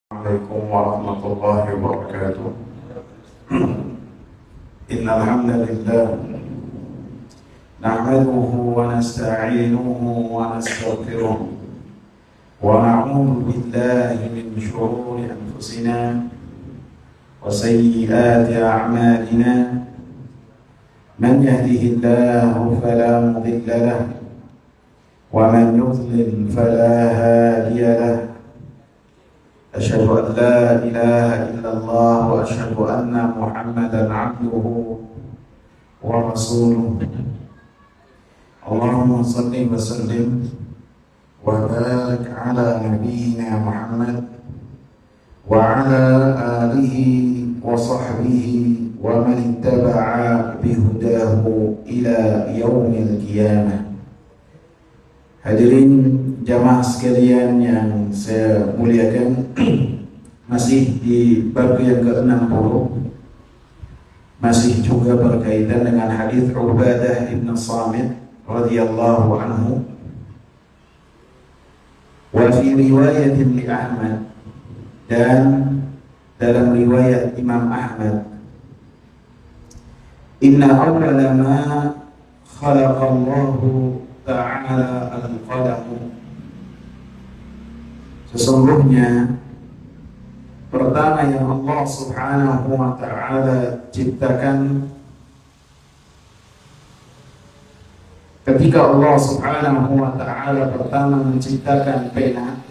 عليكم ورحمة الله وبركاته. إن الحمد لله نحمده ونستعينه ونستغفره ونعوذ بالله من شرور أنفسنا وسيئات أعمالنا. من يهده الله فلا مضل له ومن يضلل فلا هادي له. أشهد أن لا إله إلا الله وأشهد أن محمدا عبده ورسوله. اللهم صل وسلم وبارك على نبينا محمد وعلى آله وصحبه ومن اتبع بهداه إلى يوم القيامة. Hadirin jamaah sekalian yang saya muliakan, masih di bab yang ke-60, masih juga berkaitan dengan hadis Ubadah bin Samit radhiyallahu anhu. Wa fi riwayat li Ahmad, dan dalam riwayat Imam Ahmad, inna awwala ma khalaqallahu ta'ala al-qalam, sesungguhnya pertama yang Allah subhanahu wa ta'ala ciptakan, ketika Allah subhanahu wa ta'ala pertama menciptakan pena,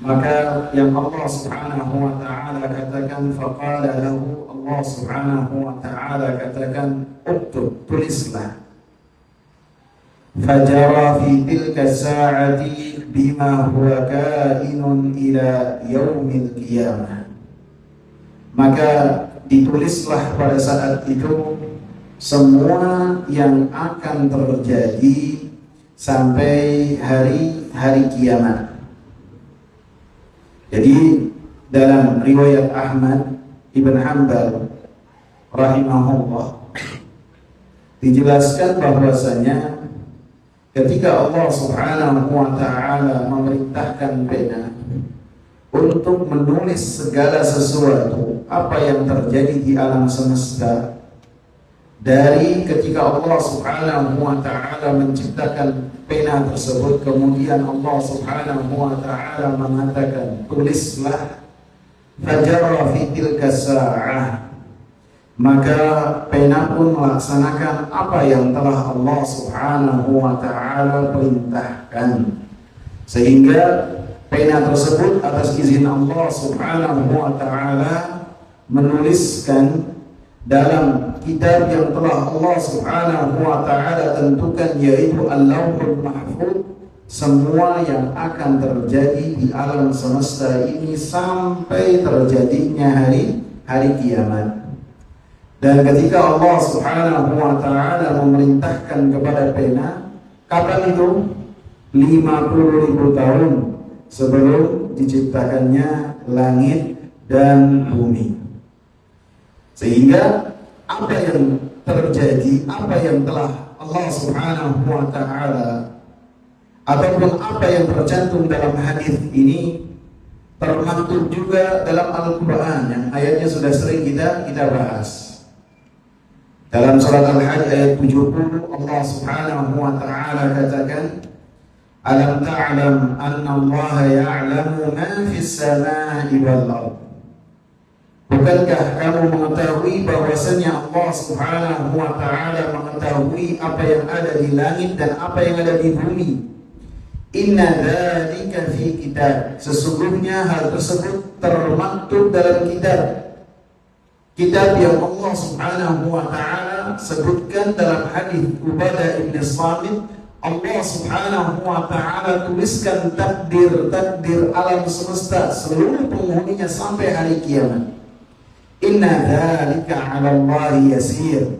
maka yang Allah subhanahu wa ta'ala katakan, faqala lahu, Allah subhanahu wa ta'ala katakan, uktub, tulislah. Fajara fi tilka sa'ati bima huwa kainun ila yaumil qiyamah, maka ditulislah pada saat itu semua yang akan terjadi sampai hari kiamat. Jadi dalam riwayat Ahmad ibn Hanbal rahimahullah dijelaskan bahwasanya ketika Allah subhanahu wa ta'ala memerintahkan pena untuk menulis segala sesuatu apa yang terjadi di alam semesta, dari ketika Allah subhanahu wa ta'ala menciptakan pena tersebut, kemudian Allah subhanahu wa ta'ala mengatakan, tulislah, fajara fi tilka sa'ah, maka pena pun melaksanakan apa yang telah Allah subhanahu wa ta'ala perintahkan, sehingga pena tersebut atas izin Allah subhanahu wa ta'ala menuliskan dalam kitab yang telah Allah subhanahu wa ta'ala tentukan, yaitu Al-Lauhul Mahfuz, semua yang akan terjadi di alam semesta ini sampai terjadinya hari kiamat. Dan ketika Allah subhanahu wa ta'ala memerintahkan kepada pena, kapan itu? 50.000 tahun sebelum diciptakannya langit dan bumi. Sehingga apa yang terjadi, apa yang telah Allah subhanahu wa ta'ala, ataupun apa yang tercantum dalam hadis ini, termaktub juga dalam Al-Quran yang ayatnya sudah sering kita bahas. Dalam surat Al-Hajj ayat 70, Allah subhanahu wa ta'ala katakan, alam ta'lam anna Allah ya'lamu ma fis samai wal ard. Bukankah kamu mengetahui bahwasanya Allah subhanahu wa ta'ala mengetahui apa yang ada di langit dan apa yang ada di bumi. Inna dzalika fi kitab, sesungguhnya hal tersebut termaktub dalam kitab yang Allah subhanahu wa ta'ala sebutkan dalam hadis Ubadah bin Samit. Allah subhanahu wa ta'ala tuliskan takdir alam semesta, seluruh penghuninya sampai hari kiamat. Inna dzalika 'ala Allah yasir,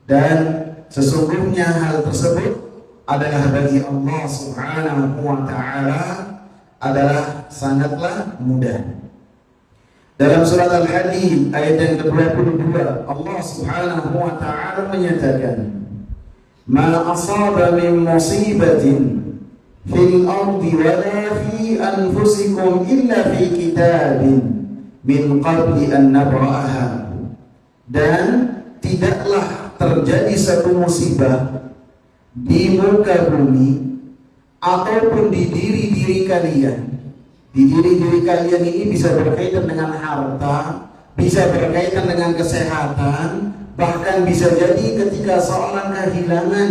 dan sesungguhnya hal tersebut adalah bagi Allah subhanahu wa ta'ala adalah sangatlah mudah. Dalam surat Al-Hadid ayat yang ke-22, Allah subhanahu wa ta'ala menyatakan, ma asaba min musibatin fil ardi wala fi anfusikum illa fi kitabin min qabli an nabra'aha. Dan tidaklah terjadi satu musibah di muka bumi ataupun di diri-diri kalian. Di diri-diri kalian ini bisa berkaitan dengan harta, bisa berkaitan dengan kesehatan, bahkan bisa jadi ketika seorang kehilangan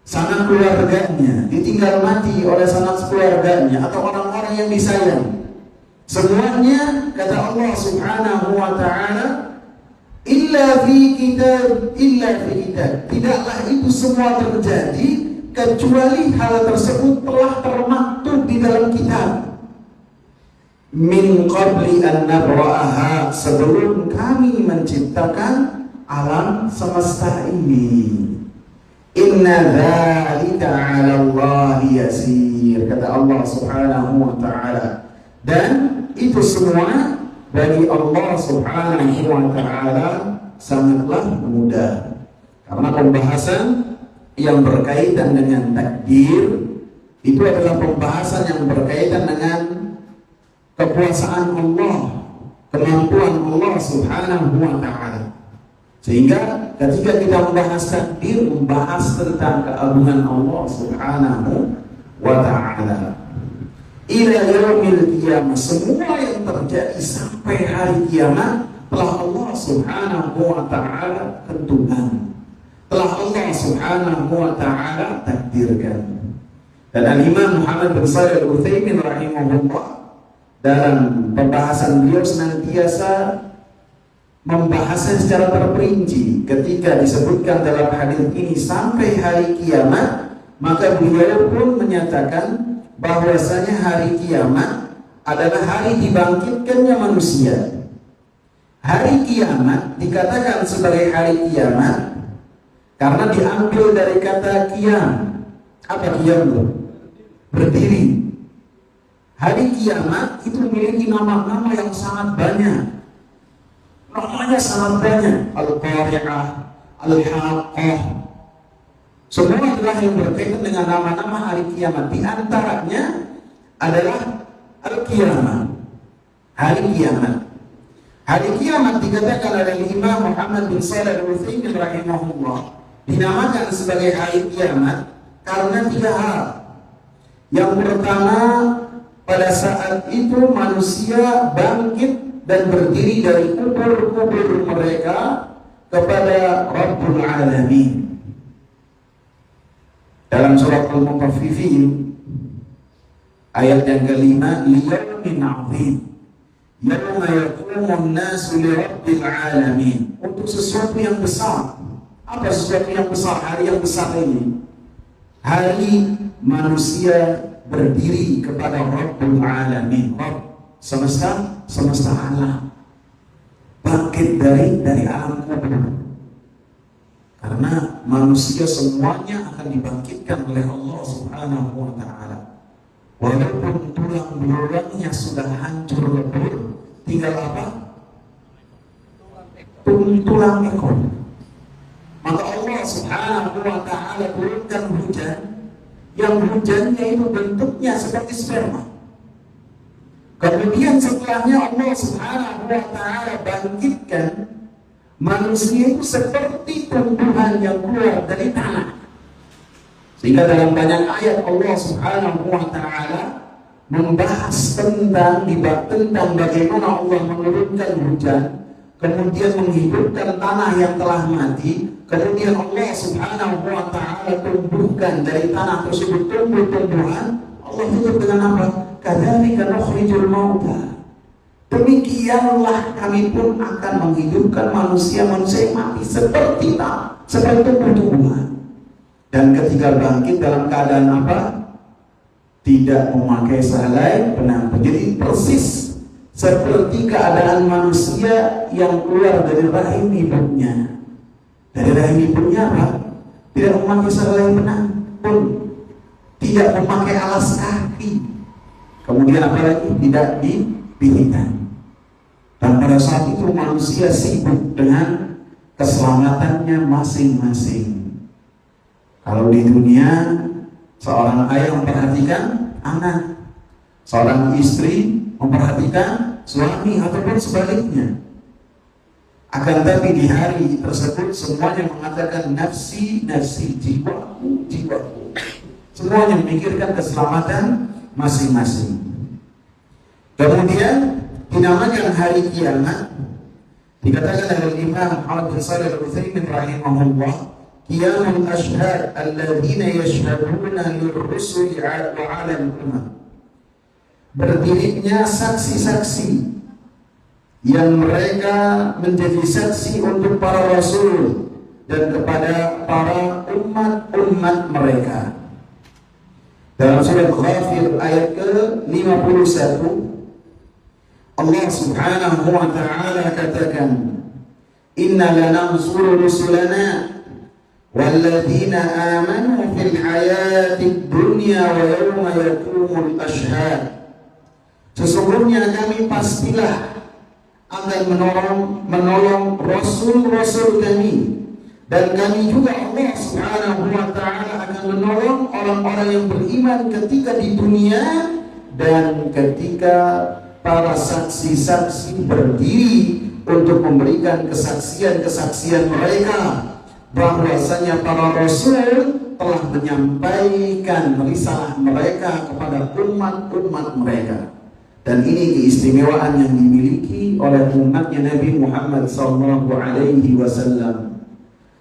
sanak keluarganya, ditinggal mati oleh sanak keluarganya atau orang-orang yang disayang. Semuanya kata Allah Subhanahu wa taala, illa fi kitab, tidaklah itu semua terjadi kecuali hal tersebut telah termaktub di dalam kitab. Min qabli an nabra'aha, sebelum kami menciptakan alam semesta ini. Inna dzalika 'ala Allahi yasir, kata Allah Subhanahu wa taala. Dan itu semua bagi Allah Subhanahu wa taala sangatlah mudah. Karena pembahasan yang berkaitan dengan takdir itu adalah pembahasan yang berkaitan dengan kekuasaan Allah, kemampuan Allah Subhanahu wa taala. Sehingga ketika kita membahas takdir, membahas tentang keagungan Allah Subhanahu wa taala. Ila yaumil qiyamah, semua yang terjadi sampai hari kiamat telah Allah Subhanahu wa taala tentukan, telah Allah Subhanahu wa taala takdirkan. Dan Al-Imam Muhammad bin Shalih Al-Utsaimin rahimahullah dalam pembahasan beliau senantiasa membahasnya secara terperinci. Ketika disebutkan dalam hadis ini sampai hari kiamat, maka beliau pun menyatakan bahwasanya hari kiamat adalah hari dibangkitkannya manusia. Hari kiamat dikatakan sebagai hari kiamat karena diambil dari kata qiyam. Apa qiyam? Berdiri. Hari kiamat itu memiliki nama-nama yang sangat banyak. Namanya sangat banyak. Al-Qari'ah, Al-Haqqah. Semua adalah yang berkaitan dengan nama-nama hari kiamat. Di antaranya adalah Al-Qiyamah, hari kiamat. Hari kiamat dikatakan oleh Imam Muhammad bin Shalih Al-Utsaimin rahimahullah dinamakan sebagai hari kiamat karena 3 hal. Yang pertama, pada saat itu manusia bangkit dan berdiri dari kubur-kubur mereka kepada Rabbul Alamin. Dalam surat Al-Mutaffifin ayat yang kelima, liyaumin 'adzim yauma yaqumun nasu lirabbil alamin, untuk sesuatu yang besar. Apa sesuatu yang besar? Hari yang besar ini, hari manusia berdiri kepada Rabbul Alamin, Rabb semesta alam, bangkit dari alam kubur. Karena manusia semuanya akan dibangkitkan oleh Allah Subhanahu wa taala. Walaupun tulang belulangnya sudah hancur lebur, tinggal apa? Tulang ekor. Maka Allah Subhanahu wa taala turunkan hujan, yang hujannya itu bentuknya seperti sperma. Kemudian setelahnya Allah Subhanahu wa taala bangkitkan manusia itu seperti tumbuhan yang keluar dari tanah. Sehingga dalam banyak ayat Allah Subhanahu wa taala membahas tentang bagaimana Allah menurunkan hujan, kemudian menghidupkan tanah yang telah mati, kemudian Allah Subhanahu wa taala tumbuhkan dari tanah tersebut tumbuh-tumbuhan. Allah tutup dengan apa? Kadzalika nukhrijul mauta. Demikianlah kami pun akan menghidupkan manusia-manusia yang mati seperti tumbuh-tumbuhan. Dan ketika bangkit dalam keadaan apa? Tidak memakai sehelai penampung. Jadi persis seperti keadaan manusia yang keluar dari rahim ibunya. Dari rahim ibunya apa? Tidak memakai sehelai penampung, tidak memakai alas kaki. Kemudian apalagi? Tidak dipilihkan. Dan pada saat itu manusia sibuk dengan keselamatannya masing-masing. Kalau di dunia Seorang ayah memperhatikan anak, seorang istri memperhatikan suami, ataupun sebaliknya. Akan tapi di hari tersebut semuanya mengatakan nafsi, nafsi, jiwaku, jiwaku. Semuanya memikirkan keselamatan masing-masing. Kemudian dinamakan hari kiamat. Dikatakan oleh Imam Muhammad bin Shalih Al-Utsaimin rahimahullah, qiyamul ashhad alladziina yashhaduna lirrusuli wa 'ala al-umam. Berdirinya saksi-saksi yang mereka menjadi saksi untuk para rasul dan kepada para umat-umat mereka. Dalam surat Ghafir ayat ke-51, Allah Subhanahu wa ta'ala katakan, "Inna lanansuru rusulana walladzina amanu fil hayatid dunya wa yawma yaqumul ashhad." Sesungguhnya kami pastilah akan menolong rasul-rasul kami, dan kami juga Allah Subhanahu wa ta'ala akan menolong orang-orang yang beriman ketika di dunia dan ketika para saksi-saksi berdiri untuk memberikan kesaksian-kesaksian mereka bahwasanya para rasul telah menyampaikan risalah mereka kepada umat-umat mereka. Dan ini keistimewaan yang dimiliki oleh umatnya Nabi Muhammad SAW.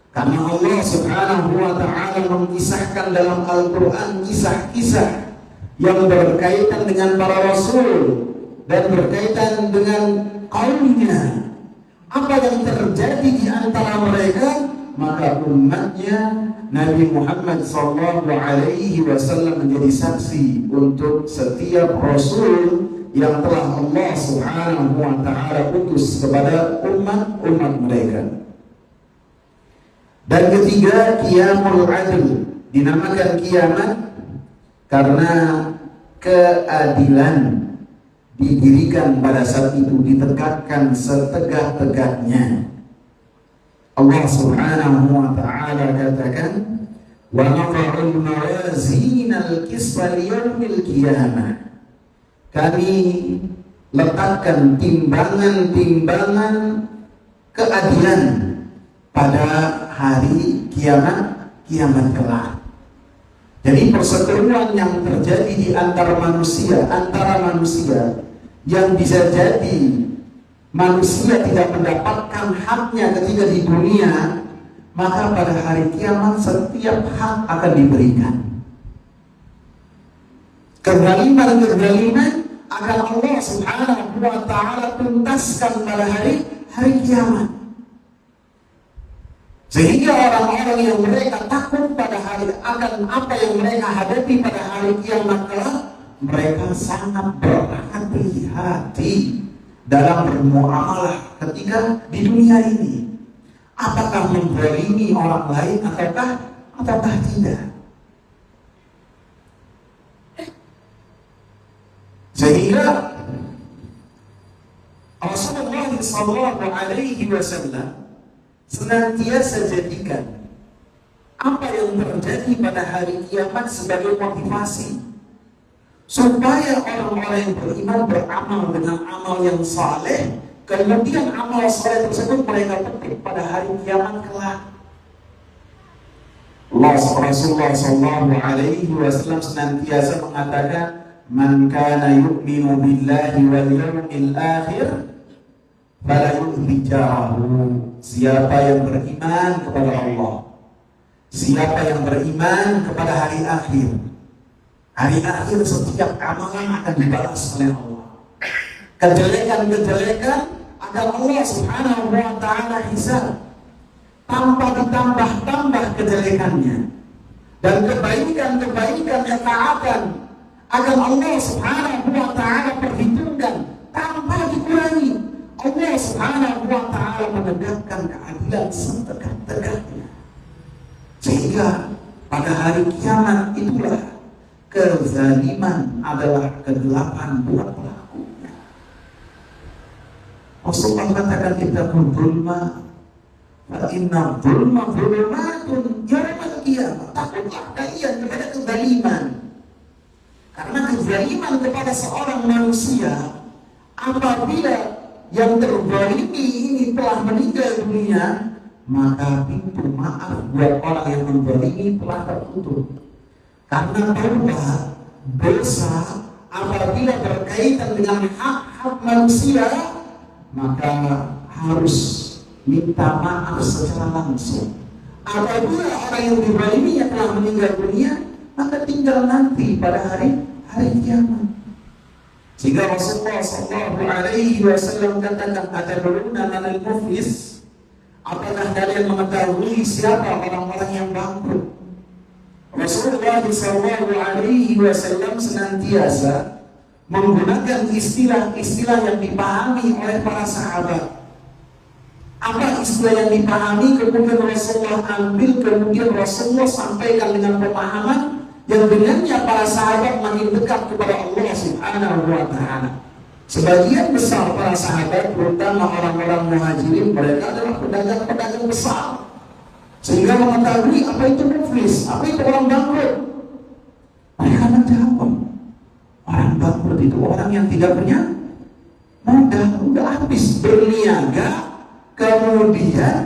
Karena Allah Subhanahu wa ta'ala mengisahkan dalam Al-Quran kisah-kisah yang berkaitan dengan para rasul dan berkaitan dengan kaumnya. Apa yang terjadi di antara mereka, maka umatnya Nabi Muhammad SAW menjadi saksi untuk setiap rasul yang telah Allah Subhanahu wa ta'ala utus kepada umat-umat mereka. Dan ketiga, qiyamul adl. Dinamakan kiamat karena keadilan didirikan pada saat itu, ditegakkan setegak-tegaknya. Allah Subhanahu wa ta'ala katakan, "Wa nadha'ul mawazinal qisfa liyaumil qiyamah." Kami letakkan timbangan-timbangan keadilan pada hari kiamat kelak. Jadi perseteruan yang terjadi di antara manusia yang bisa jadi manusia tidak mendapatkan haknya ketika di dunia, maka pada hari kiamat setiap hak akan diberikan. Kezaliman akan Allah Subhanahu wa ta'ala tuntaskan pada hari kiamat. Sehingga orang-orang yang mereka takut pada hari akan apa yang mereka hadapi pada hari kiamat kelak, mereka sangat berhati-hati dalam bermuamalah ketika di dunia ini. Apakah menzalimi orang lain ataukah tidak? Sehingga Rasulullah SAW senantiasa jadikan apa yang terjadi pada hari kiamat sebagai motivasi supaya orang-orang yang beriman beramal dengan amal yang saleh, kemudian amal saleh tersebut mereka petik pada hari kiamat kelak. Rasulullah SAW senantiasa mengatakan, "Man kana yu'minu billahi wal yawmil akhir fala yu'dhi jarahu." Siapa yang beriman kepada Allah, siapa yang beriman kepada hari akhir setiap amalan akan dibalas oleh Allah. Kejelekan akan Allah Subhanahu wa ta'ala hisab tanpa ditambah-tambah kejelekannya, dan kebaikan ketaatan akan Allah Subhanahu wa ta'ala perhitungkan tanpa dikurangi. Allah Subhanahu wa ta'ala menegakkan keadilan setegak-tegaknya. Sehingga pada hari kiamat itulah kezaliman adalah kegelapan buat pelakunya. Rasulullah katakan, "Kita dzulma fa inna dzulma dzulumatun yaumal qiyamah." kiamat. Takutlah kalian kepada kezaliman. Karena kezaliman kepada seorang manusia, apabila yang terzalimi ini telah meninggal dunia, maka pintu maaf buat orang yang menzalimi telah tertutup. Karena taubat dosa apabila berkaitan dengan hak-hak manusia, maka harus minta maaf secara langsung. Apabila orang yang dizaliminya telah meninggal dunia, maka tinggal nanti pada hari kiamat. Sehingga Rasulullah SAW katakan, atadruna manal muflis? Apakah kalian mengetahui siapa orang-orang yang bangkrut? Rasulullah SAW senantiasa menggunakan istilah-istilah yang dipahami oleh para sahabat. Apa istilah yang dipahami, kemudian Rasulullah ambil, kemudian Rasulullah sampaikan dengan pemahaman yang dengannya para sahabat makin dekat kepada Allah Subhanahu wa Ta'ala. Sebagian besar para sahabat, terutama orang-orang muhajirin, mereka adalah pedagang-pedagang besar, sehingga mengetahui apa itu muflis, apa itu orang bangkrut. Mereka menjawab, orang bangkrut itu orang yang tidak punya modal, udah habis berniaga, kemudian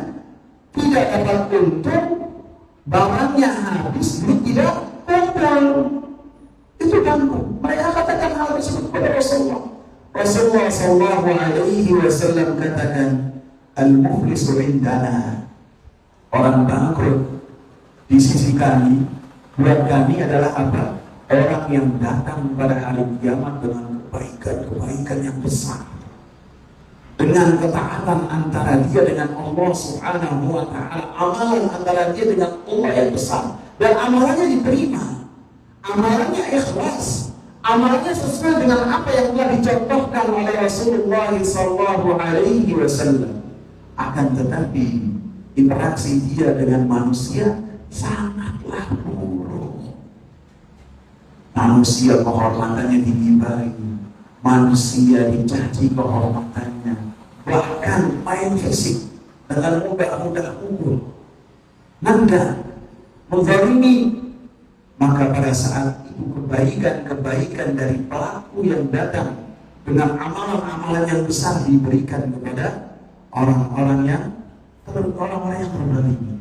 tidak dapat untung, barangnya habis, duit tidak kumpul. Itu bangkrut. Mereka katakan hal tersebut kepada Rasulullah. Rasulullah SAW katakan, al-muflisu indana, orang bangkrut di sisi kami, buat kami adalah apa? Orang yang datang pada hari kiamat dengan kebaikan yang besar, dengan ketaatan antara dia dengan Allah Subhanahu wa Ta'ala, amalan antara dia dengan Allah yang besar, dan amalannya diterima, amalannya ikhlas, amalannya sesuai dengan apa yang telah dicontohkan oleh Rasulullah SAW. Akan tetapi interaksi dia dengan manusia sangatlah buruk. Manusia kehormatannya digibai, manusia dicaci kehormatannya, bahkan main fisik dengan mudah unggul, nanda, menzalimi. Maka pada saat itu kebaikan dari pelaku yang datang dengan amalan-amalan yang besar diberikan kepada orang-orang yang terzalimi.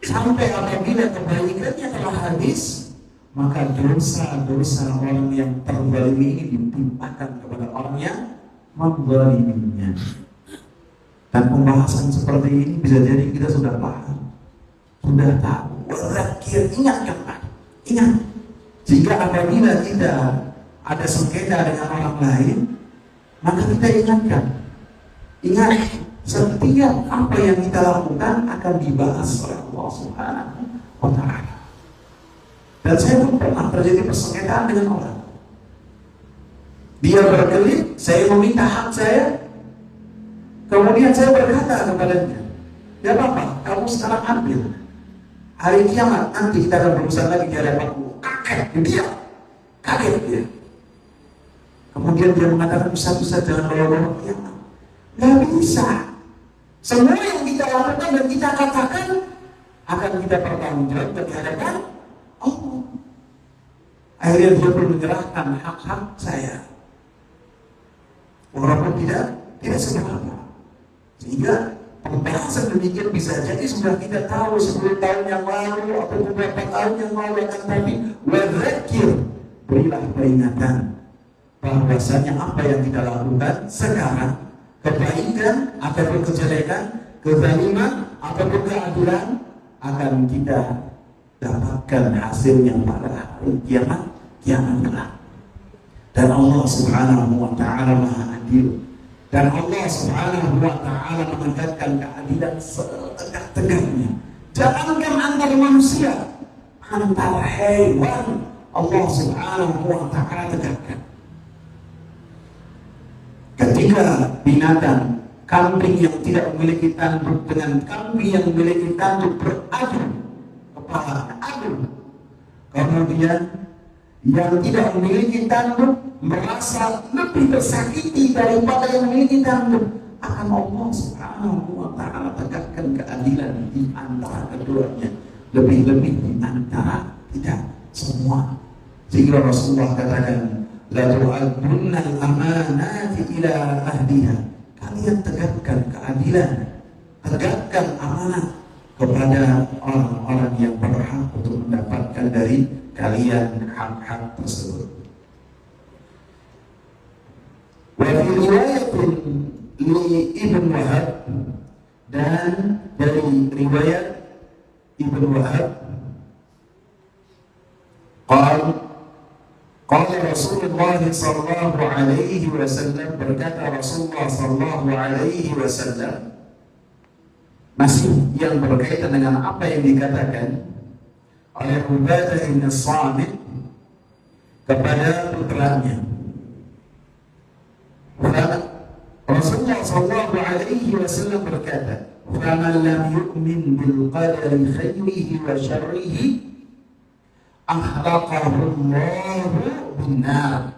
Sampai apabila kebaikannya telah habis, maka dosa-dosa orang yang terzalimi ini ditimpakan kepada orang yang menzaliminya. Dan pembahasan seperti ini bisa jadi kita sudah paham, sudah tahu. Berakir, ingat. Jika apabila kita ada sengketa dengan orang lain, maka kita ingat, setiap apa yang kita lakukan akan dibahas oleh Allah Subhanahu wa Ta'ala. Dan saya pun pernah terjadi persengketaan dengan orang. Dia berkelit, saya meminta hak saya, kemudian saya berkata kepadanya, ya apa, kamu sekarang ambil. Hari kiamat nanti kita akan berurusan lagi di hadapanku. Kaget dia. Kemudian dia mengatakan, bisa jangan bawa kiamat. Gak bisa. Semua yang kita lakukan dan kita katakan akan kita pertanggungjawabkan di hadapan Allah. Akhirnya dia pun menyerahkan hak-hak saya, walaupun tidak seberapa. Sehingga pembahasan demikian bisa jadi sudah kita tahu 10 tahun yang lalu atau beberapa tahun yang lalu, akan tapi wadzakir, berilah peringatan bahwasanya apa yang kita lakukan sekarang, kebaikan ataupun kejelekan, kezaliman ataupun keadilan, akan kita dapatkan hasilnya pada hari kiamat kelak. Dan Allah Subhanahu wa Ta'ala Maha Adil. Dan Allah Subhanahu wa Ta'ala menegakkan keadilan setegak-tegaknya. Jangankan antar manusia, antar hewan Allah Subhanahu wa Ta'ala tegakkan. Ketika binatang, kambing yang tidak memiliki tanduk dengan kambing yang memiliki tanduk beradu kepala, kemudian yang tidak memiliki tanduk merasa lebih tersakiti daripada yang memiliki tanduk, akan Allah Subhanahu wa Ta'ala tegakkan keadilan di antara keduanya. lebih-lebih di antara kita semua. Sehingga Rasulullah katakan, la tu'addunna al-amanati ila ahliha. Kalian tegakkan keadilan, tegakkan amanah kepada orang-orang yang berhak untuk mendapatkan dari kalian hak-hak tersebut. Wa fi riwayatin li Ibn Wahab, dan dari riwayat Ibn Wahab, qala Rasulullah sallallahu alaihi wasallam, berkata Rasulullah sallallahu alaihi wasallam, masih yang berkaitan dengan apa yang dikatakan oleh Ubadah bin Samit kepada putranya. Rasulullah sallallahu alaihi wasallam berkata, "Faman lam yu'min bil qadari khairihi wa syarrihi ahlaqahu Allahu bin-nar."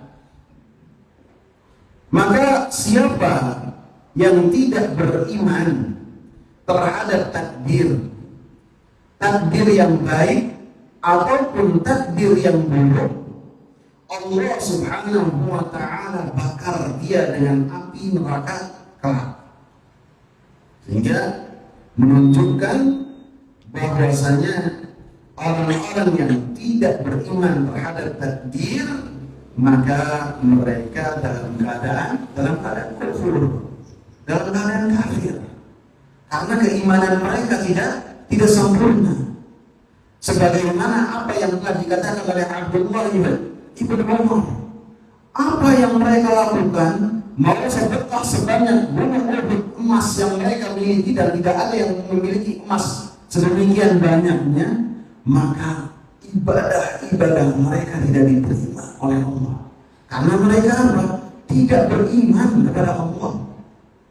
Maka siapa yang tidak beriman terhadap takdir yang baik ataupun takdir yang buruk, Allah subhanahu wa ta'ala bakar dia dengan api neraka kelak. Sehingga menunjukkan bahwasanya orang-orang yang tidak beriman terhadap takdir, maka mereka dalam keadaan kufur, dalam keadaan kafir. Karena keimanan mereka tidak sempurna. Sebagaimana apa yang telah dikatakan oleh Abdullah ibn Umar, apa yang mereka lakukan, mau sedekah sebanyak gunung Uhud emas yang mereka miliki, dan tidak ada yang memiliki emas sedemikian banyaknya, maka ibadah mereka tidak diterima oleh Allah. Karena mereka tidak beriman kepada Allah.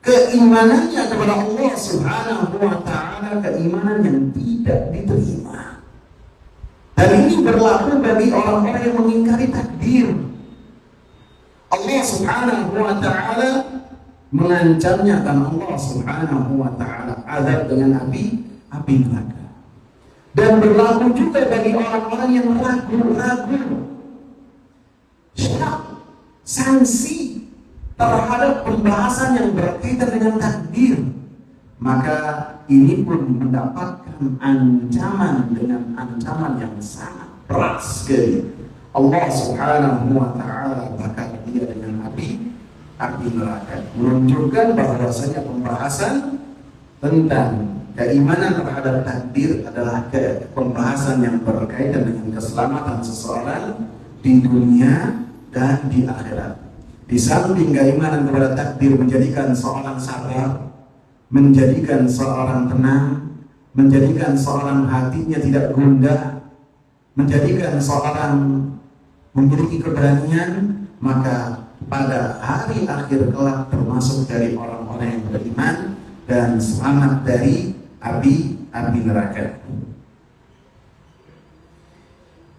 Keimanannya kepada Allah subhanahu wa ta'ala keimanan yang tidak diterima. Dan ini berlaku bagi orang-orang yang mengingkari takdir. Allah subhanahu wa ta'ala mengancamnya, dan Allah subhanahu wa ta'ala azab dengan api neraka. Dan berlaku juga bagi orang-orang yang ragu-ragu, syak, sanksi terhadap pembahasan yang berkaitan dengan takdir, maka ini pun mendapatkan ancaman dengan ancaman yang sangat berat sekali. Allah subhanahu wa ta'ala bakar dia dengan api neraka, menunjukkan bahwasanya pembahasan tentang keimanan terhadap takdir adalah pembahasan yang berkaitan dengan keselamatan seseorang di dunia dan di akhirat. Di samping keimanan kepada takdir menjadikan seorang sabar, menjadikan seorang tenang, menjadikan seorang hatinya tidak gundah, menjadikan seorang memiliki keberanian, maka pada hari akhir kelak termasuk dari orang-orang yang beriman dan selamat dari api neraka.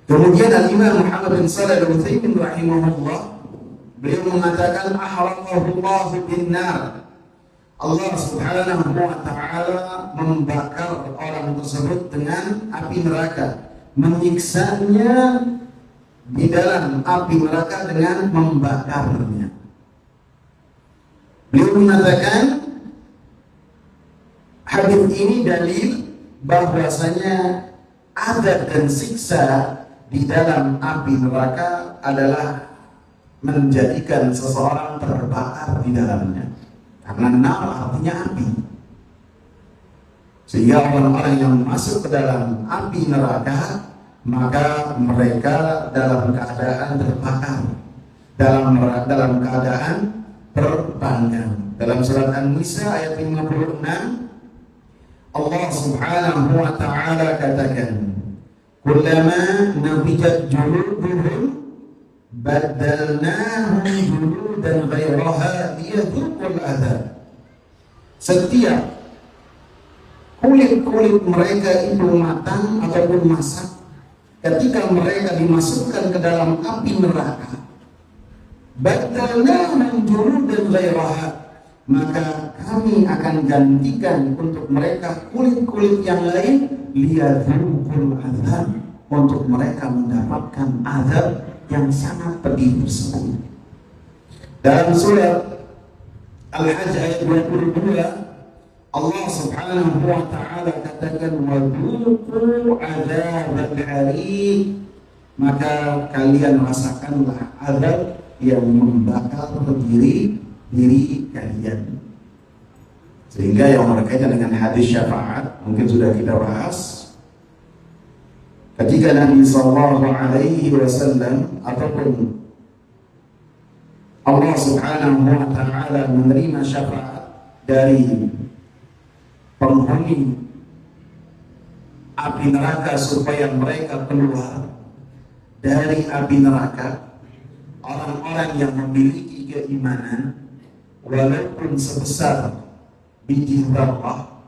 Kemudian Al-Imam Muhammad bin Shalih Al-Utsaimin rahimahullah, beliau mengatakan, ahraqahullahu bin-nar. Allah subhanahu wa ta'ala membakar orang tersebut dengan api neraka, menyiksanya di dalam api neraka dengan membakarnya. Beliau mengatakan hadis ini dalil bahwasanya azab dan siksa di dalam api neraka adalah menjadikan seseorang terbakar di dalamnya. Karena nar artinya api. Sehingga orang-orang yang masuk ke dalam api neraka, maka mereka dalam keadaan terbakar, dalam keadaan terpanggang. Dalam surat An-Nisa ayat 56, Allah subhanahu wa ta'ala katakan, kullama nabijat juluduhum badalnahum juludan ghairaha liyadhuqul adzab. Setiap kulit-kulit mereka itu matang ataupun masak, ketika mereka dimasukkan ke dalam api neraka, badalnahum juludan ghairaha, maka kami akan gantikan untuk mereka kulit-kulit yang lain liyadzuqul azab, untuk mereka mendapatkan azab yang sangat pedih tersebut. Dalam surat Al-Hajj ayat 22, Allah Subhanahu wa taala katakan wadzuqu adzabal hariq, maka kalian rasakanlah azab yang membakar diri kalian. Sehingga yang berkaitan dengan hadis syafaat mungkin sudah kita bahas. Ketika Nabi sallallahu alaihi wasallam ataupun Allah Subhanahu wa taala menerima syafaat dari penghuni api neraka supaya mereka keluar dari api neraka, orang-orang yang memiliki keimanan walaupun sebesar biji dzarrah,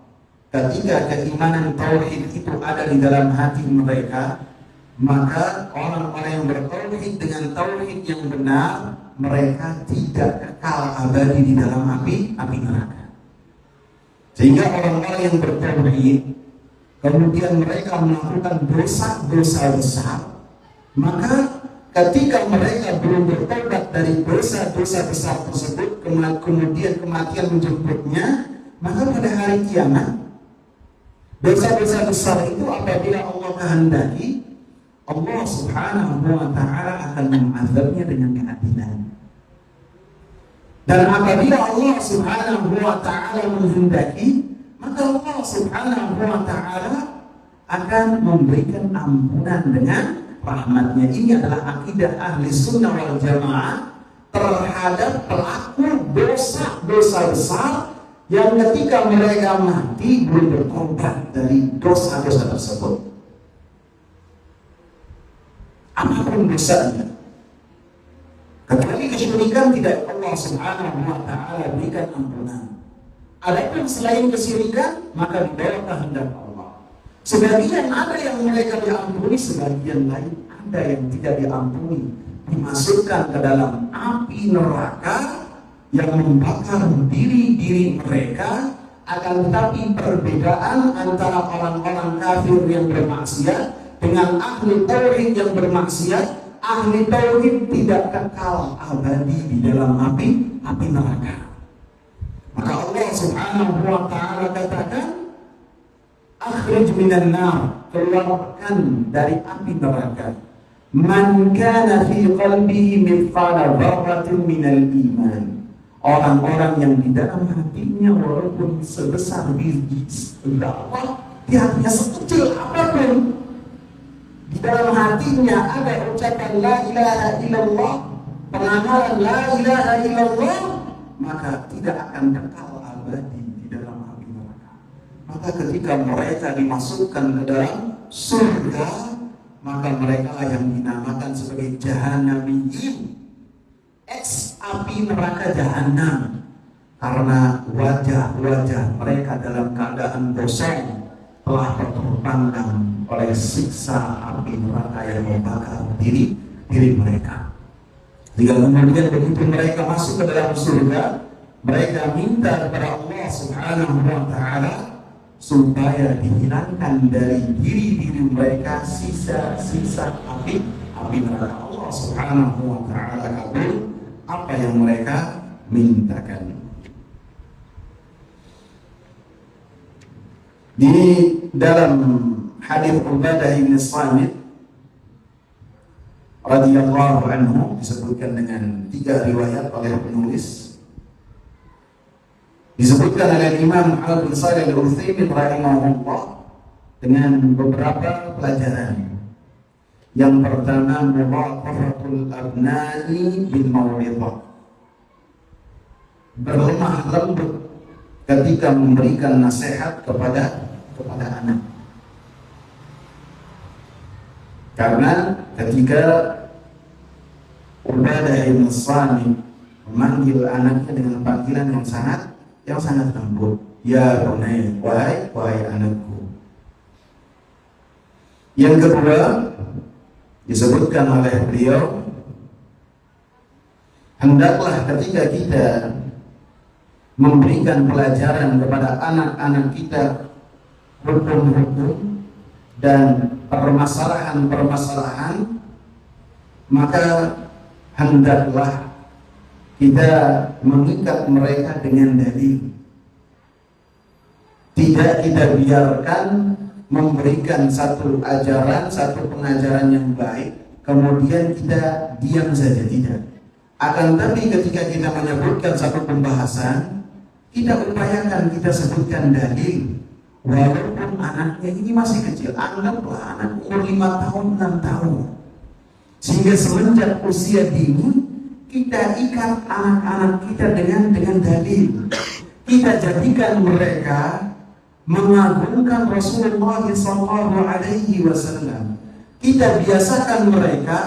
ketika keimanan tauhid itu ada di dalam hati mereka, maka orang-orang yang bertauhid dengan tauhid yang benar, mereka tidak kekal abadi di dalam api neraka. Sehingga orang-orang yang bertauhid kemudian mereka melakukan dosa-dosa besar, maka ketika mereka belum bertobat dari dosa-dosa besar tersebut, kemudian kematian menjemputnya, maka pada hari kiamat dosa-dosa besar itu apabila Allah kehendaki, Allah Subhanahu wa taala akan mengazabnya dengan keadilan. Dan apabila Allah Subhanahu wa taala menghendaki, maka Allah Subhanahu wa taala akan memberikan ampunan dengan rahmatnya. Ini adalah akidah ahli sunnah wal jamaah terhadap pelaku dosa-dosa besar yang ketika mereka mati belum bertobat dari dosa-dosa tersebut, apapun dosanya. Kecuali kesyirikan tidak Allah Subhanahu wa taala berikan ampunan. Adapun selain kesyirikan maka di bawah kehendak Allah. Sebagian ada yang mereka diampuni, sebagian lain ada yang tidak diampuni, dimasukkan ke dalam api neraka yang membakar diri mereka. Akan tetapi perbedaan antara orang-orang kafir yang bermaksiat dengan ahli tauhid yang bermaksiat, ahli tauhid tidak kekal abadi di dalam api neraka. Maka Allah Subhanahu wa taala katakan, akhrij minan nar, keluarkan dari api neraka man kana fi qalbihi mithqala dzarratin minal iman, orang-orang yang di dalam hatinya walaupun sebesar biji dzarrah, di hatinya sekecil apapun, di dalam hatinya ada ucapan la ilaha illallah, pengamalan la ilaha illallah, maka tidak akan kekal abadi di dalam api neraka. Maka ketika mereka dimasukkan ke dalam surga, maka mereka lah yang dinamakan sebagai jahannamiyyin, ex api neraka jahanam, karena wajah-wajah mereka dalam keadaan gosong telah terpandang oleh siksa api neraka yang membakar diri mereka. Jika kemudian begitu mereka masuk ke dalam surga, mereka minta kepada Allah Subhanahu wa taala supaya dihilangkan dari diri mereka sisa-sisa api neraka. Allah Subhanahu wa taala kabul apa yang mereka mintakan. Di dalam hadis Ubadah bin Samit radhiyallahu anhu disebutkan dengan 3 riwayat oleh penulis. Disebutkan oleh Imam Muhammad bin Shalih Al-Utsaimin rahimahullah dengan beberapa pelajaran. Yang pertama, mulaqafatul abna'i bil mau'izah, berlemah lembut ketika memberikan nasihat kepada anak. Karena ketika Ubadah bin Samit memanggil anaknya dengan panggilan yang sangat lembut, ya bunai, wahai anakku. Yang kedua, disebutkan oleh beliau, hendaklah ketika kita memberikan pelajaran kepada anak-anak kita hukum-hukum dan permasalahan-permasalahan, maka hendaklah kita mengikat mereka dengan dalil. Tidak kita biarkan memberikan satu ajaran, satu pengajaran yang baik, kemudian kita diam saja, tidak. Akan tapi ketika kita menyebutkan satu pembahasan, kita upayakan kita sebutkan dalil. Walaupun anaknya ini masih kecil, anggaplah anak umur 5 tahun, 6 tahun. Sehingga semenjak usia dini, kita ikat anak-anak kita dengan dalil. Kita jadikan mereka mengagungkan Rasulullah SAW. Kita biasakan mereka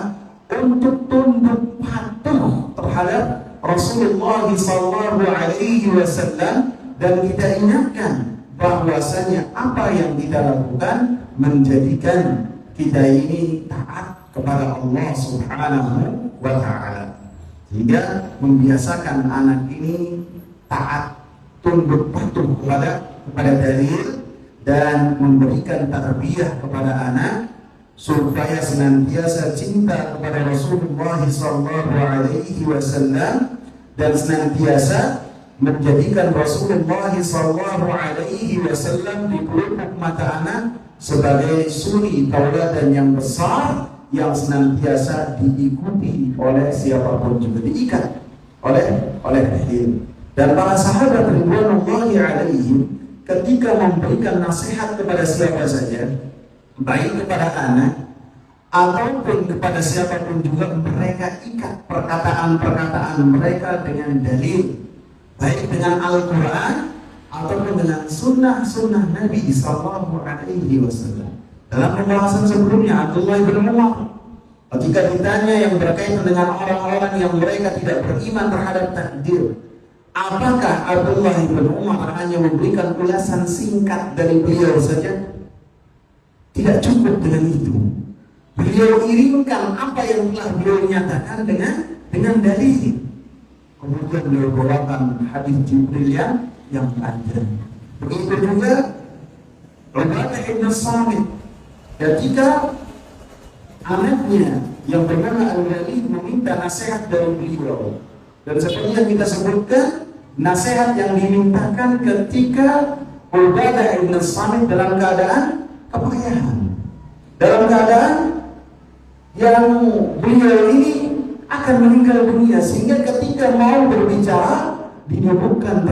untuk tunduk patuh terhadap Rasulullah SAW, dan kita ingatkan bahwasanya apa yang kita lakukan menjadikan kita ini taat kepada Allah Subhanahu wa Ta'ala, sehingga membiasakan anak ini taat, tunduk patuh kepada dalil, dan memberikan tarbiyah kepada anak supaya senantiasa cinta kepada Rasulullah SAW dan senantiasa menjadikan Rasulullah SAW di pelupuk mata anak sebagai suri tauladan yang besar yang senantiasa diikuti oleh siapapun, juga diikat oleh dalil. Dan para sahabat ridwanullahi alaihim ketika memberikan nasihat kepada siapa saja, baik kepada anak ataupun kepada siapapun juga, mereka ikat perkataan-perkataan mereka dengan dalil, baik dengan Al-Quran ataupun dengan sunnah-sunnah Nabi SAW. Dalam pembahasan sebelumnya, Abdullah bin Umar ketika ditanya yang berkaitan dengan orang-orang yang mereka tidak beriman terhadap takdir, apakah Abdullah bin Umar hanya memberikan ulasan singkat dari beliau saja? Tidak cukup dengan itu. Beliau iringkan apa yang telah beliau nyatakan dengan dalil. Kemudian beliau bawakan hadis Jibril yang panjang. Begitu juga Ubadah bin Samit ketika anaknya yang bernama Al-Walid meminta nasihat dari beliau. Dan seperti yang kita sebutkan, nasihat yang dimintakan ketika Ubadah bin Samit dalam keadaan kepayahan, dalam keadaan yang beliau ini akan meninggal dunia, sehingga ketika mau berbicara didudukkan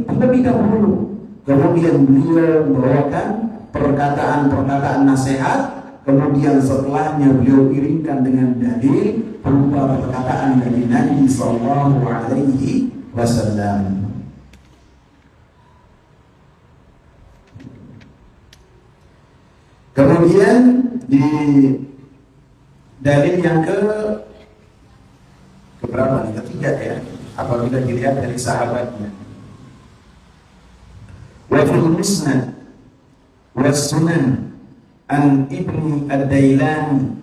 terlebih dahulu. Kemudian beliau membawakan perkataan-perkataan nasihat, kemudian setelahnya beliau iringkan dengan dalil berupa perkataan dari Nabi Sallallahu Alaihi Wasallam. Kemudian di dalil yang keberapa nih? Ketiga ya, apabila dilihat dari sahabatnya. Wa fil musnad was sunan an ibni ad-Dailani,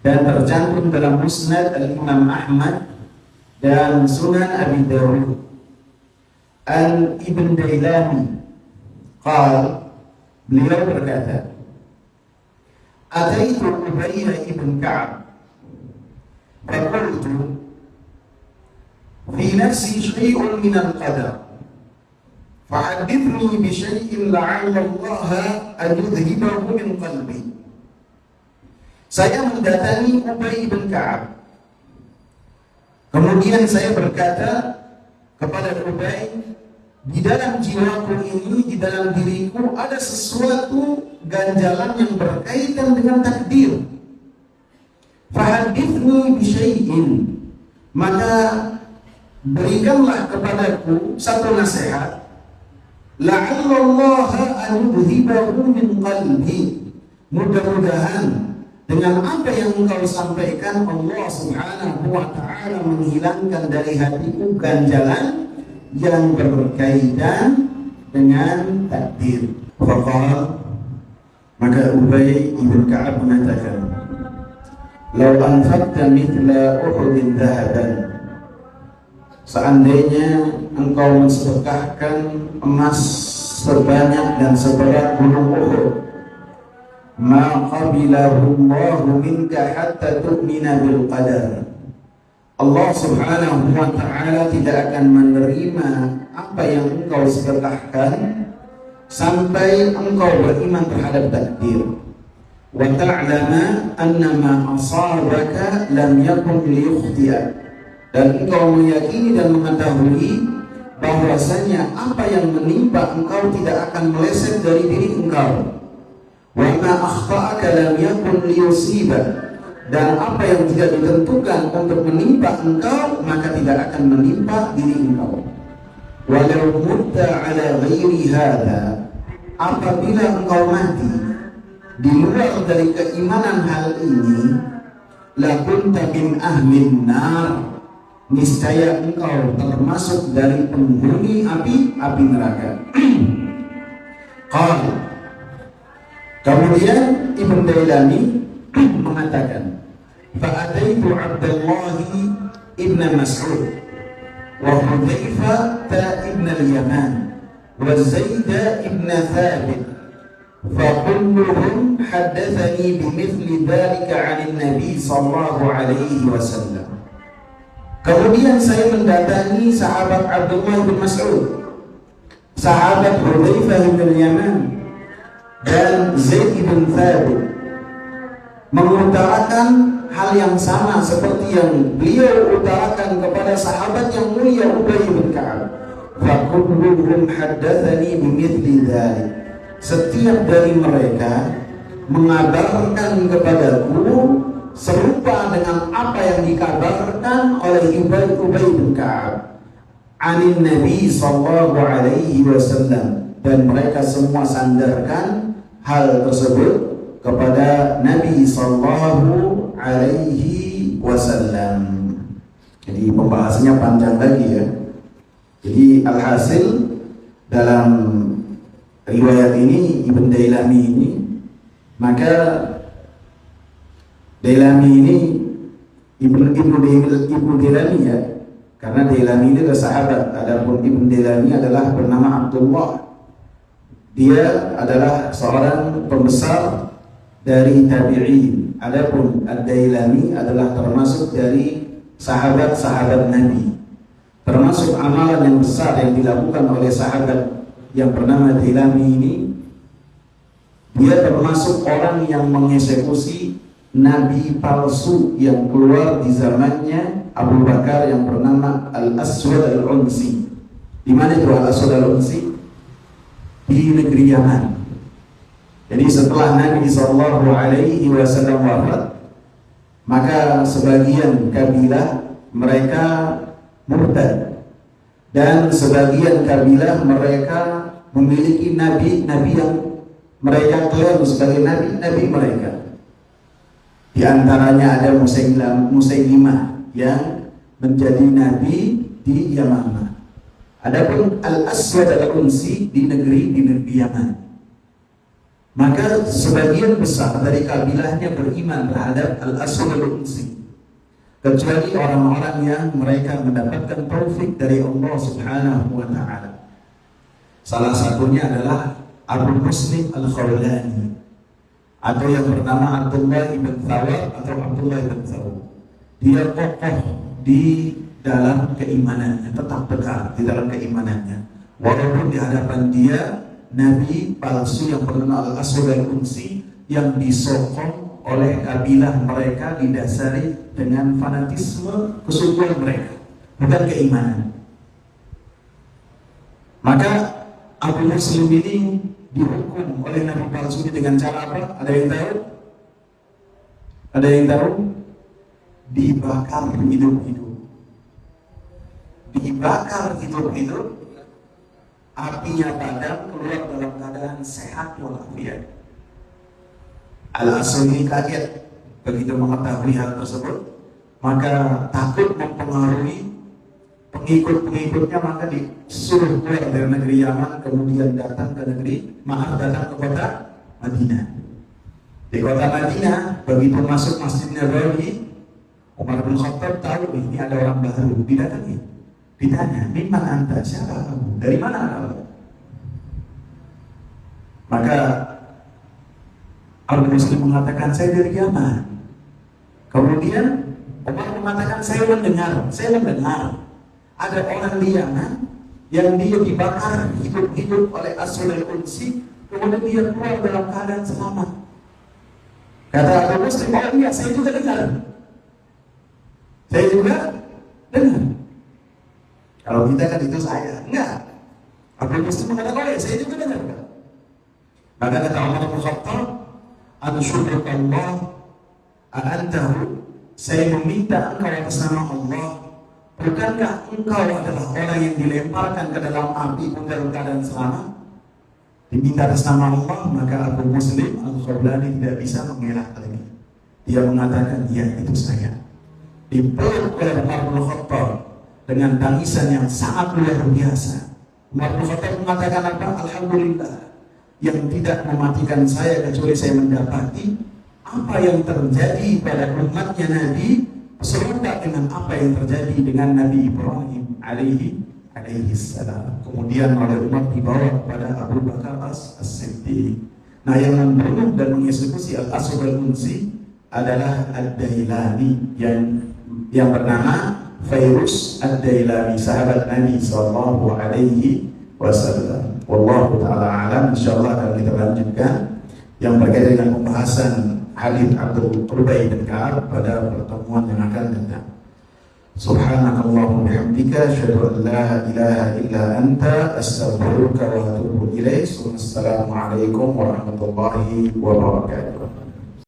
dan tercantum dalam musnad al-Imam Ahmad dan sunan Abi Dawud, an ibn Dailani qal, beliau berkata, ataitu Ubay ibn Ka'ab faqultu fi nafsi syai'un min al-qadar fa'addithni bi syai'in la'alla Allah an yudhibahu min qalbi. Saya mendatangi Ubay bin Ka'ab, kemudian saya berkata kepada Ubay, di dalam jiwaku ini, di dalam diriku ada sesuatu ganjalan yang berkaitan dengan takdir. Fahadithni bisyai'in, maka berikanlah kepadaku satu nasihat, la'allallaha an yudhibahu min qalbi, mudah-mudahan dengan apa yang engkau sampaikan Allah Subhanahu wa Ta'ala menghilangkan dari hatiku ganjalan yang berkaitan dengan takdir. Faqal, maka Ubay ibn Ka'ab mengatakan, "Law anfaqta mithla Uhudin dhahaban seandainya engkau mensedekahkan emas sebanyak dan seberat gunung Uhud, ma qabilahu Allahu minka hatta tu'mina bil qadar. Allah Subhanahu wa ta'ala tidak akan menerima apa yang engkau sedekahkan sampai engkau beriman terhadap takdir. Wa ta'lama anna ma asabaka lam yakun liyukhti'ak, dan engkau meyakini dan mengetahui bahwasanya apa yang menimpa engkau tidak akan meleset dari diri engkau. Wa ma akhta'aka lam yakun liyusibak, dan apa yang tidak ditentukan untuk menimpa engkau maka tidak akan menimpa diri engkau. Walau mutta ala ghairi hadha, apabila engkau mati di luar dari keimanan hal ini, la kunta min ahlin nar, niscaya engkau termasuk dari penghuni api neraka. Qala, kemudian Ibn Dailami mengatakan, fa'ataitu Abdullah ibn Mas'ud wa Hudzaifah ibn al-Yaman wa Zaid ibn Thabit, فكلهم حدثني بمثل ذلك عن النبي صلى الله عليه وسلم. Kemudian saya mendatangi sahabat Abdullah bin Mas'ud, sahabat Hudzaifah bin Yaman dan Zaid bin Thabit, mengutarakan hal yang sama seperti yang beliau utarakan kepada sahabat yang mulia Ubay bin Ka'ab. Fakulluhum haddatsani bimithli dzalik. Setiap dari mereka mengabarkan kepadaku serupa dengan apa yang dikabarkan oleh Ubay bin Ka'ab anin Nabi sallallahu alaihi wasallam, dan mereka semua sandarkan hal tersebut kepada Nabi sallallahu alaihi wasallam. Jadi pembahasannya panjang lagi ya. Jadi alhasil dalam riwayat ini Ibn Dailami ini, maka Dailami ini Ibnu Dailami ya, karena Dailami ini adalah sahabat. Adapun Ibn Dailami adalah bernama Abdullah. Dia adalah seorang pembesar dari tabi'in. Adapun Ad-Dailami adalah termasuk dari sahabat-sahabat Nabi. Termasuk amalan yang besar yang dilakukan oleh sahabat yang bernama Dailami ini, dia termasuk orang yang mengeksekusi nabi palsu yang keluar di zamannya Abu Bakar yang bernama Al-Aswad Al-Unsi. Di mana itu Al-Aswad Al-Unsi? Di negeri Yaman. Jadi setelah Nabi sallallahu alaihi wasallam wafat, maka sebagian kabilah mereka murtad, dan sebagian kabilah mereka memiliki nabi yang mereka klaim sebagai nabi mereka. Di antaranya ada Musailimah yang menjadi nabi di Yaman. Adapun Al-Aswad Al-Unsi di negeri Yaman. Maka sebagian besar dari kabilahnya beriman terhadap Al-Aswad Al-Unsi, kecuali orang-orang yang mereka mendapatkan taufik dari Allah Subhanahu wa ta'ala. Salah satunya adalah Abu Muslim Al-Khawlani, atau yang bernama Abdullah ibn Thawab atau Abdullah ibn Thawab. Dia kokoh di dalam keimanannya, tetap tegak di dalam keimanannya, walaupun di hadapan dia nabi palsu yang bernama Al-Aswad Al-Unsi yang disokong oleh kabilah mereka didasari dengan fanatisme kesukuan mereka, bukan keimanan. Maka Abu Muslim ini dihukum oleh nabi palsu ini dengan cara apa? Ada yang tahu? Ada yang tahu? Dibakar hidup-hidup. Dibakar hidup-hidup, apinya padam, keluar dalam keadaan sehat walafiat. Al-Aswad ini kaget begitu mengetahui hal tersebut, maka takut mempengaruhi pengikut-pengikutnya, maka disuruh keluar dari negeri Yaman, kemudian datang ke kota Madinah. Di kota Madinah, begitu masuk Masjid Nabawi, Umar bin Khattab tahu ini ada orang baru, didatangi. Ditanya, "Mimman anta?" Siapa kamu? Dari mana kamu? Maka Al Muslim mengatakan, "Saya dari Yaman." Kemudian Umar mengatakan, saya mendengar ada orang di Yaman yang dia dibakar hidup-hidup oleh Aswadul Unsi, kemudian dia keluar dalam keadaan selamat. Kata Al Muslim, "Oh iya, saya juga dengar." Kalau kita kan itu saya, enggak. Al Muslim mengatakan, "Oh iya, saya juga dengar." Maka kata Umar bin Khattab, "Ansyurukallah a'antahu." Saya meminta engkau atas nama Allah, bukankah engkau adalah orang yang dilemparkan ke dalam api dalam keadaan selamat? Diminta atas nama Allah, maka Abu Muslim Al-Khawlani tidak bisa mengelak lagi. Dia mengatakan, "Ya, itu saya." Dipeluk oleh Umar bin Khattab dengan tangisan yang sangat luar biasa. Umar bin Khattab mengatakan apa? "Alhamdulillah, yang tidak mematikan saya kecuali saya mendapati apa yang terjadi pada umatnya Nabi serupa dengan apa yang terjadi dengan Nabi Ibrahim alaihi salam." Kemudian oleh umat dibawa kepada Abu Bakar As-Siddiq. Nah, yang membunuh dan mengeksekusi Al-Aswad Al-Unsi adalah Ad-Dailani yang bernama Fairuz Ad-Dailani, sahabat Nabi sallallahu alaihi wasallam. Wallahu taala alam. Insyaallah akan kita lanjutkan yang berkaitan dengan pembahasan hadits Abdul Ubay bin Ka'ab pada pertemuan yang akan datang. Subhanakallahumma bihamdika asyhadu an la ilaha illa anta astaghfiruka wa atubu ilaik. Wassalamualaikum warahmatullahi wabarakatuh.